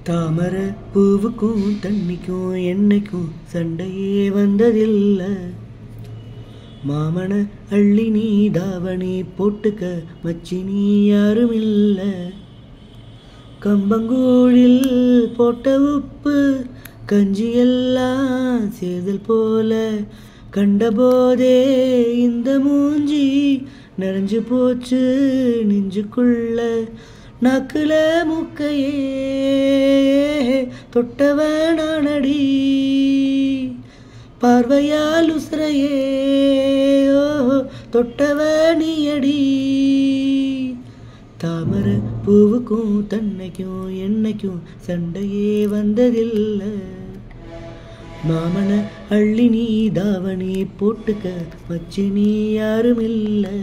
தாமரை பூவுக்கும் தண்ணிக்கும் என்னைக்கும் சண்டையே வந்ததில்லை. மாமன அள்ளி நீ தாவணி போட்டுக்க மச்சி நீ யாரும் இல்லை. கம்பங்கூழில் போட்ட உப்பு கஞ்சியெல்லாம் சேதல் போல கண்டபோதே இந்த மூஞ்சி நிறைஞ்சு போச்சு நெஞ்சுக்குள்ள. நாக்குல மூக்கையே தொட்டவனானடி பார்வையால் உசுரையே தொட்டவனியடி. தாமரை பூவுக்கும் தன்னைக்கும் என்னைக்கும் சண்டையே வந்ததில்லை. மாமன அள்ளி நீ தாவணி போட்டுக்க மச்சி நீ யாரும் இல்லை.